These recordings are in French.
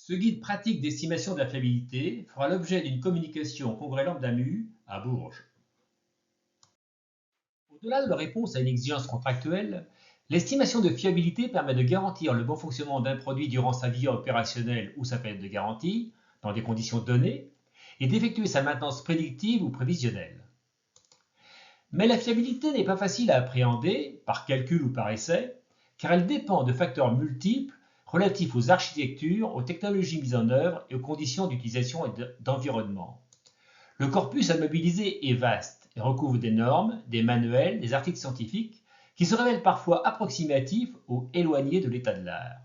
Ce guide pratique d'estimation de la fiabilité fera l'objet d'une communication au Congrès Lambda-Mu à Bourges. Au-delà de la réponse à une exigence contractuelle, l'estimation de fiabilité permet de garantir le bon fonctionnement d'un produit durant sa vie opérationnelle ou sa période de garantie, dans des conditions données, et d'effectuer sa maintenance prédictive ou prévisionnelle. Mais la fiabilité n'est pas facile à appréhender, par calcul ou par essai, car elle dépend de facteurs multiples relatifs aux architectures, aux technologies mises en œuvre et aux conditions d'utilisation et d'environnement. Le corpus à mobiliser est vaste et recouvre des normes, des manuels, des articles scientifiques qui se révèlent parfois approximatifs ou éloignés de l'état de l'art.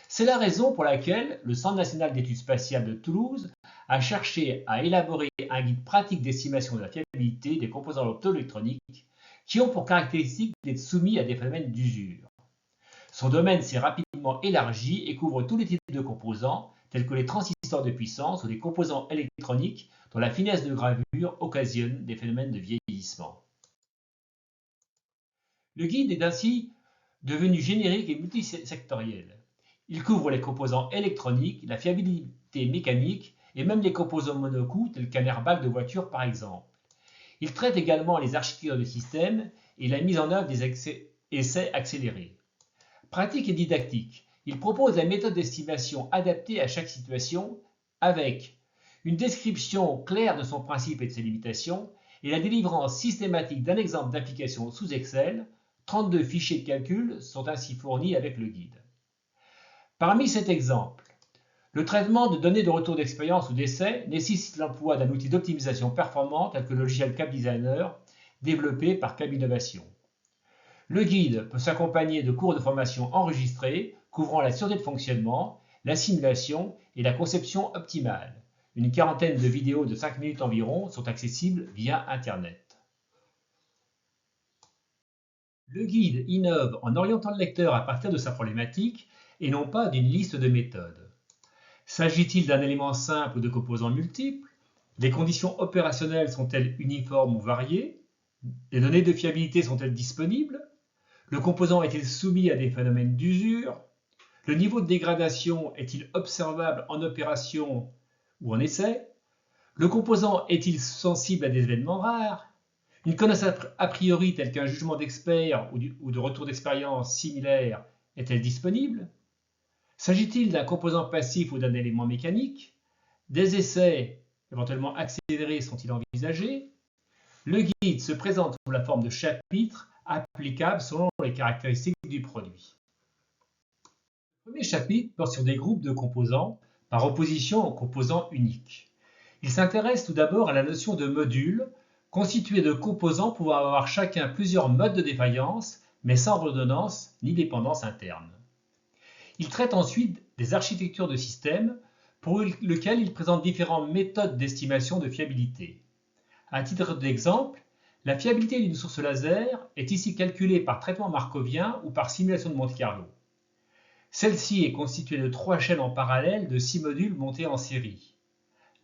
C'est la raison pour laquelle le Centre national d'études spatiales de Toulouse a cherché à élaborer un guide pratique d'estimation de la fiabilité des composants optoélectroniques qui ont pour caractéristique d'être soumis à des phénomènes d'usure. Son domaine s'est rapidement élargi et couvre tous les types de composants, tels que les transistors de puissance ou des composants électroniques dont la finesse de gravure occasionne des phénomènes de vieillissement. Le guide est ainsi devenu générique et multisectoriel. Il couvre les composants électroniques, la fiabilité mécanique et même les composants monocoups tels qu'un airbag de voiture par exemple. Il traite également les architectures de système et la mise en œuvre des essais accélérés. Pratique et didactique, il propose des méthodes d'estimation adaptées à chaque situation avec une description claire de son principe et de ses limitations et la délivrance systématique d'un exemple d'application sous Excel. 32 fichiers de calcul sont ainsi fournis avec le guide. Parmi cet exemple, le traitement de données de retour d'expérience ou d'essai nécessite l'emploi d'un outil d'optimisation performant tel que le logiciel CapDesigner développé par CapInnovation. Le guide peut s'accompagner de cours de formation enregistrés couvrant la sûreté de fonctionnement, la simulation et la conception optimale. Une quarantaine de vidéos de 5 minutes environ sont accessibles via Internet. Le guide innove en orientant le lecteur à partir de sa problématique et non pas d'une liste de méthodes. S'agit-il d'un élément simple ou de composants multiples? Les conditions opérationnelles sont-elles uniformes ou variées? Les données de fiabilité sont-elles disponibles? Le composant est-il soumis à des phénomènes d'usure? Le niveau de dégradation est-il observable en opération ou en essai? Le composant est-il sensible à des événements rares? Une connaissance a priori telle qu'un jugement d'expert ou de retour d'expérience similaire est-elle disponible? S'agit-il d'un composant passif ou d'un élément mécanique? Des essais éventuellement accélérés sont-ils envisagés? Le guide se présente sous la forme de chapitres applicables selon les caractéristiques du produit. Le premier chapitre porte sur des groupes de composants par opposition aux composants uniques. Il s'intéresse tout d'abord à la notion de module, constitué de composants pouvant avoir chacun plusieurs modes de défaillance, mais sans redondance ni dépendance interne. Il traite ensuite des architectures de système pour lesquelles il présente différentes méthodes d'estimation de fiabilité. À titre d'exemple, la fiabilité d'une source laser est ici calculée par traitement markovien ou par simulation de Monte-Carlo. Celle-ci est constituée de 3 chaînes en parallèle de 6 modules montés en série.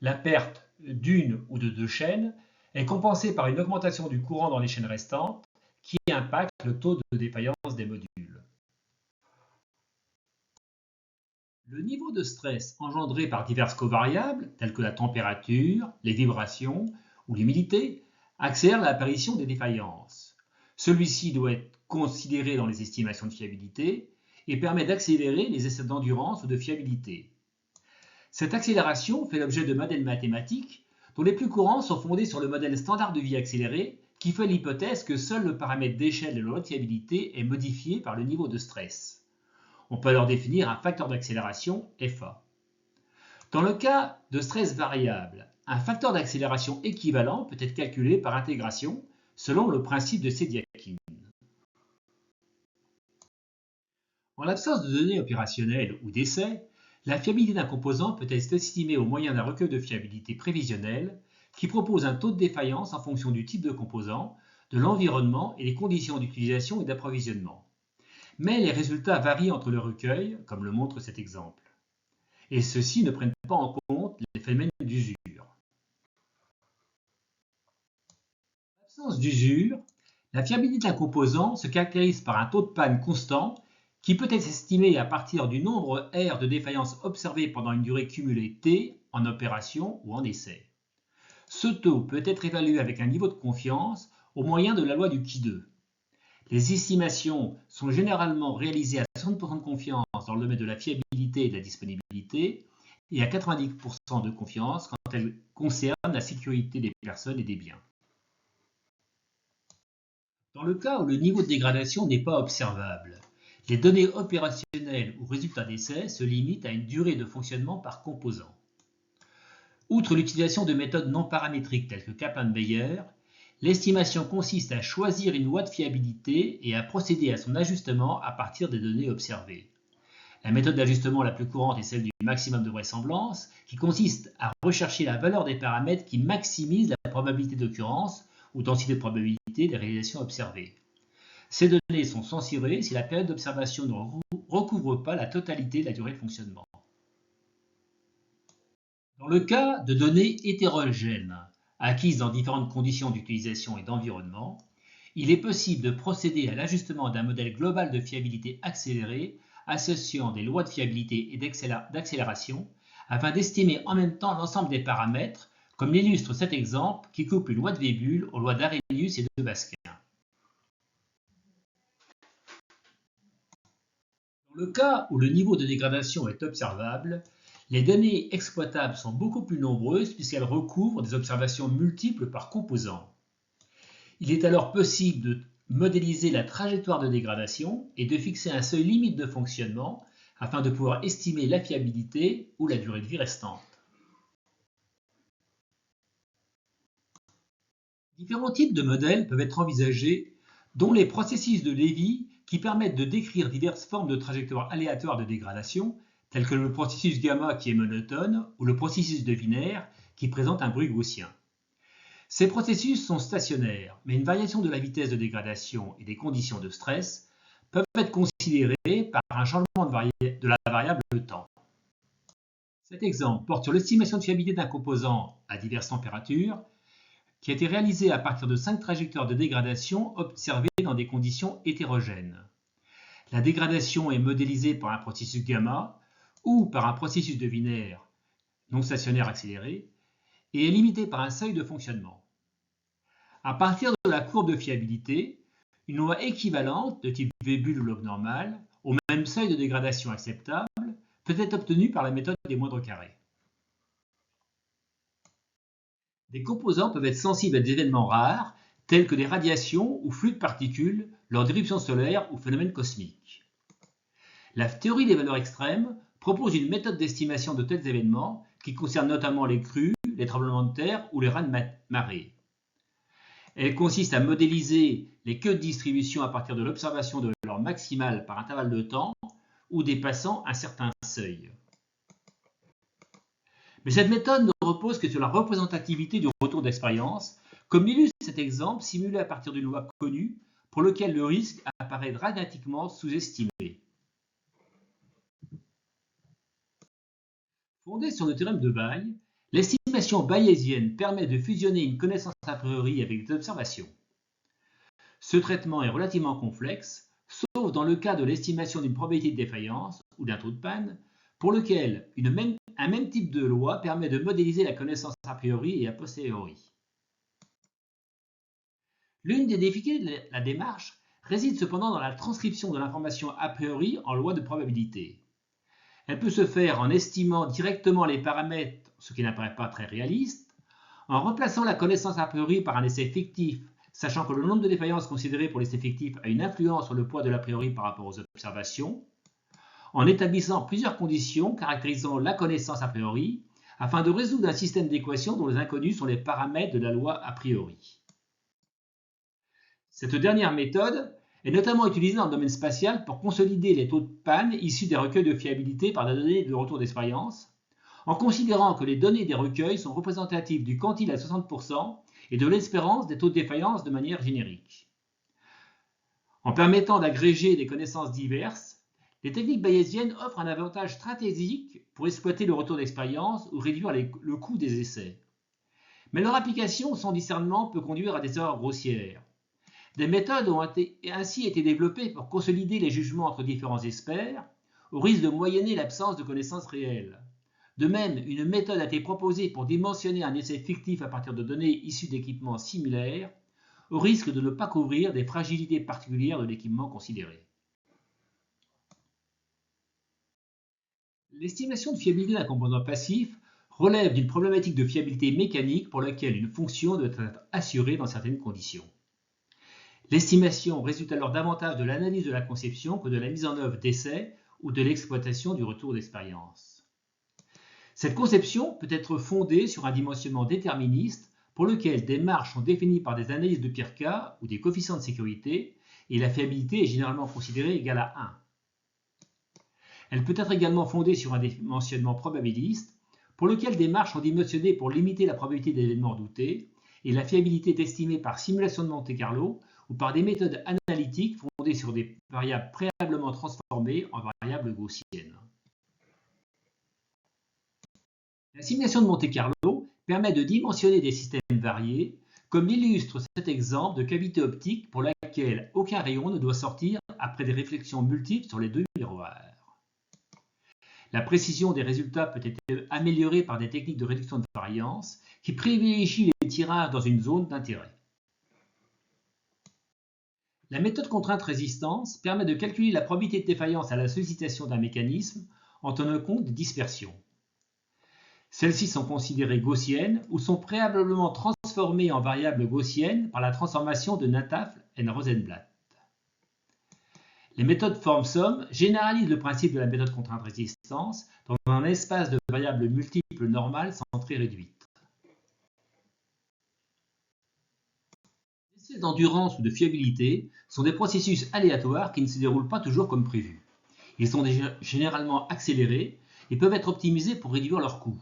La perte d'une ou de 2 chaînes est compensée par une augmentation du courant dans les chaînes restantes qui impacte le taux de défaillance des modules. Le niveau de stress engendré par diverses covariables, telles que la température, les vibrations ou l'humidité, accélère l'apparition des défaillances. Celui-ci doit être considéré dans les estimations de fiabilité et permet d'accélérer les essais d'endurance ou de fiabilité. Cette accélération fait l'objet de modèles mathématiques dont les plus courants sont fondés sur le modèle standard de vie accéléré qui fait l'hypothèse que seul le paramètre d'échelle de la fiabilité est modifié par le niveau de stress. On peut alors définir un facteur d'accélération FA. Dans le cas de stress variable, un facteur d'accélération équivalent peut être calculé par intégration selon le principe de Sediakin. En l'absence de données opérationnelles ou d'essais, la fiabilité d'un composant peut être estimée au moyen d'un recueil de fiabilité prévisionnelle qui propose un taux de défaillance en fonction du type de composant, de l'environnement et des conditions d'utilisation et d'approvisionnement. Mais les résultats varient entre le recueil, comme le montre cet exemple. Et ceux-ci ne prennent pas en compte les phénomènes d'usure. En l'absence d'usure, la fiabilité d'un composant se caractérise par un taux de panne constant qui peut être estimé à partir du nombre R de défaillances observées pendant une durée cumulée T en opération ou en essai. Ce taux peut être évalué avec un niveau de confiance au moyen de la loi du Qui-2. Les estimations sont généralement réalisées à 60% de confiance dans le domaine de la fiabilité et de la disponibilité et à 90% de confiance quand elles concernent la sécurité des personnes et des biens. Dans le cas où le niveau de dégradation n'est pas observable, les données opérationnelles ou résultats d'essai se limitent à une durée de fonctionnement par composant. Outre l'utilisation de méthodes non paramétriques telles que Kaplan-Meier, l'estimation consiste à choisir une loi de fiabilité et à procéder à son ajustement à partir des données observées. La méthode d'ajustement la plus courante est celle du maximum de vraisemblance, qui consiste à rechercher la valeur des paramètres qui maximisent la probabilité d'occurrence ou densité de probabilité des réalisations observées. Ces données sont censurées si la période d'observation ne recouvre pas la totalité de la durée de fonctionnement. Dans le cas de données hétérogènes, acquises dans différentes conditions d'utilisation et d'environnement, il est possible de procéder à l'ajustement d'un modèle global de fiabilité accélérée associant des lois de fiabilité et d'accélération afin d'estimer en même temps l'ensemble des paramètres, comme l'illustre cet exemple qui couple une loi de Weibull aux lois d'Arrhenius et de Baskin. Dans le cas où le niveau de dégradation est observable, les données exploitables sont beaucoup plus nombreuses puisqu'elles recouvrent des observations multiples par composant. Il est alors possible de modéliser la trajectoire de dégradation et de fixer un seuil limite de fonctionnement afin de pouvoir estimer la fiabilité ou la durée de vie restante. Différents types de modèles peuvent être envisagés, dont les processus de Lévy qui permettent de décrire diverses formes de trajectoires aléatoires de dégradation, telles que le processus gamma qui est monotone ou le processus de Wiener qui présente un bruit gaussien. Ces processus sont stationnaires, mais une variation de la vitesse de dégradation et des conditions de stress peuvent être considérées par un changement de la variable temps. Cet exemple porte sur l'estimation de fiabilité d'un composant à diverses températures qui a été réalisé à partir de 5 trajectoires de dégradation observées dans des conditions hétérogènes. La dégradation est modélisée par un processus gamma ou par un processus de Wiener non stationnaire accéléré et est limitée par un seuil de fonctionnement. À partir de la courbe de fiabilité, une loi équivalente de type Weibull ou log normal, au même seuil de dégradation acceptable, peut être obtenue par la méthode des moindres carrés. Des composants peuvent être sensibles à des événements rares, tels que des radiations ou flux de particules lors d'éruptions solaires ou phénomènes cosmiques. La théorie des valeurs extrêmes propose une méthode d'estimation de tels événements qui concerne notamment les crues, les tremblements de terre ou les raz-de-marée. Elle consiste à modéliser les queues de distribution à partir de l'observation de leur maximale par intervalle de temps ou dépassant un certain seuil. Mais cette méthode ne repose que sur la représentativité du retour d'expérience, comme l'illustre cet exemple simulé à partir d'une loi connue pour lequel le risque apparaît dramatiquement sous-estimé. Fondée sur le théorème de Bayes, l'estimation bayésienne permet de fusionner une connaissance a priori avec des observations. Ce traitement est relativement complexe, sauf dans le cas de l'estimation d'une probabilité de défaillance ou d'un taux de panne, pour lequel un même type de loi permet de modéliser la connaissance a priori et a posteriori. L'une des difficultés de la démarche réside cependant dans la transcription de l'information a priori en loi de probabilité. Elle peut se faire en estimant directement les paramètres, ce qui n'apparaît pas très réaliste, en remplaçant la connaissance a priori par un essai fictif, sachant que le nombre de défaillances considéré pour l'essai fictif a une influence sur le poids de l'a priori par rapport aux observations, en établissant plusieurs conditions caractérisant la connaissance a priori, afin de résoudre un système d'équations dont les inconnus sont les paramètres de la loi a priori. Cette dernière méthode est notamment utilisée dans le domaine spatial pour consolider les taux de panne issus des recueils de fiabilité par des données de retour d'expérience, en considérant que les données des recueils sont représentatives du quantile à 60% et de l'espérance des taux de défaillance de manière générique. En permettant d'agréger des connaissances diverses, les techniques bayésiennes offrent un avantage stratégique pour exploiter le retour d'expérience ou réduire le coût des essais. Mais leur application sans discernement peut conduire à des erreurs grossières. Des méthodes ont ainsi été développées pour consolider les jugements entre différents experts, au risque de moyenner l'absence de connaissances réelles. De même, une méthode a été proposée pour dimensionner un essai fictif à partir de données issues d'équipements similaires, au risque de ne pas couvrir des fragilités particulières de l'équipement considéré. L'estimation de fiabilité d'un composant passif relève d'une problématique de fiabilité mécanique pour laquelle une fonction doit être assurée dans certaines conditions. L'estimation résulte alors davantage de l'analyse de la conception que de la mise en œuvre d'essais ou de l'exploitation du retour d'expérience. Cette conception peut être fondée sur un dimensionnement déterministe pour lequel des marges sont définies par des analyses de pire cas ou des coefficients de sécurité et la fiabilité est généralement considérée égale à 1. Elle peut être également fondée sur un dimensionnement probabiliste pour lequel des marges sont dimensionnées pour limiter la probabilité d'événements doutés et la fiabilité est estimée par simulation de Monte-Carlo ou par des méthodes analytiques fondées sur des variables préalablement transformées en variables gaussiennes. La simulation de Monte-Carlo permet de dimensionner des systèmes variés, comme l'illustre cet exemple de cavité optique pour laquelle aucun rayon ne doit sortir après des réflexions multiples sur les deux miroirs. La précision des résultats peut être améliorée par des techniques de réduction de variance qui privilégient les tirages dans une zone d'intérêt. La méthode contrainte-résistance permet de calculer la probabilité de défaillance à la sollicitation d'un mécanisme en tenant compte des dispersions. Celles-ci sont considérées gaussiennes ou sont préalablement transformées en variables gaussiennes par la transformation de Nataf et Rosenblatt. Les méthodes forme-somme généralisent le principe de la méthode contrainte-résistance dans un espace de variables multiples normales centrées réduites. Les essais d'endurance ou de fiabilité sont des processus aléatoires qui ne se déroulent pas toujours comme prévu. Ils sont généralement accélérés et peuvent être optimisés pour réduire leurs coûts.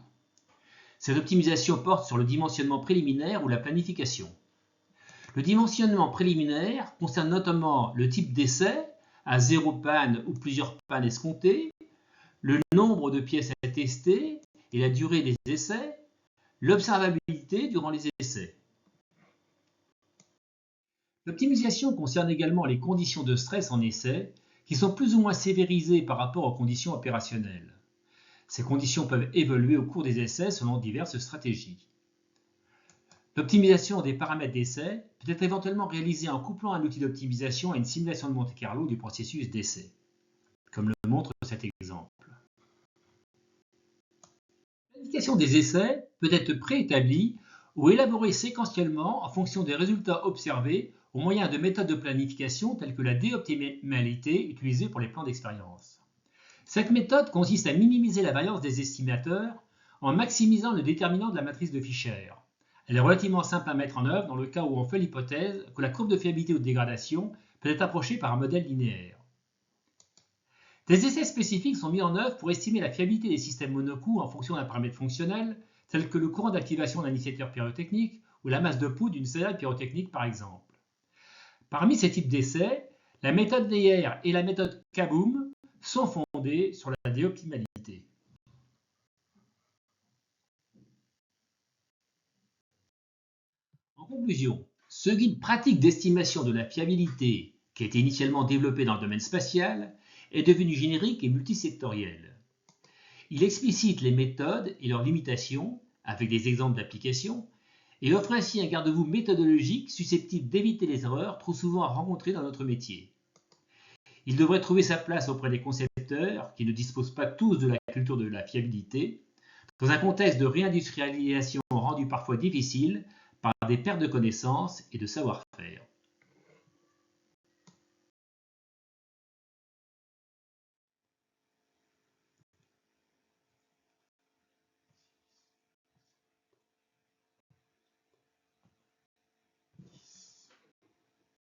Cette optimisation porte sur le dimensionnement préliminaire ou la planification. Le dimensionnement préliminaire concerne notamment le type d'essai, à 0 panne ou plusieurs pannes escomptées, le nombre de pièces à tester et la durée des essais, l'observabilité durant les essais. L'optimisation concerne également les conditions de stress en essai, qui sont plus ou moins sévérisées par rapport aux conditions opérationnelles. Ces conditions peuvent évoluer au cours des essais selon diverses stratégies. L'optimisation des paramètres d'essai peut être éventuellement réalisée en couplant un outil d'optimisation à une simulation de Monte-Carlo du processus d'essai, comme le montre cet exemple. La planification des essais peut être préétablie ou élaborée séquentiellement en fonction des résultats observés au moyen de méthodes de planification telles que la déoptimalité utilisée pour les plans d'expérience. Cette méthode consiste à minimiser la variance des estimateurs en maximisant le déterminant de la matrice de Fisher. Elle est relativement simple à mettre en œuvre dans le cas où on fait l'hypothèse que la courbe de fiabilité ou de dégradation peut être approchée par un modèle linéaire. Des essais spécifiques sont mis en œuvre pour estimer la fiabilité des systèmes monocoûts en fonction d'un paramètre fonctionnel, tel que le courant d'activation d'un initiateur pyrotechnique ou la masse de poudre d'une cellule pyrotechnique par exemple. Parmi ces types d'essais, la méthode Neyer et la méthode Kaboom sont fondées sur la déoptimalité. En conclusion, ce guide pratique d'estimation de la fiabilité, qui a été initialement développé dans le domaine spatial, est devenu générique et multisectoriel. Il explicite les méthodes et leurs limitations, avec des exemples d'application, et offre ainsi un garde-fou méthodologique susceptible d'éviter les erreurs trop souvent rencontrées dans notre métier. Il devrait trouver sa place auprès des concepteurs qui ne disposent pas tous de la culture de la fiabilité, dans un contexte de réindustrialisation rendu parfois difficile par des pertes de connaissances et de savoir-faire.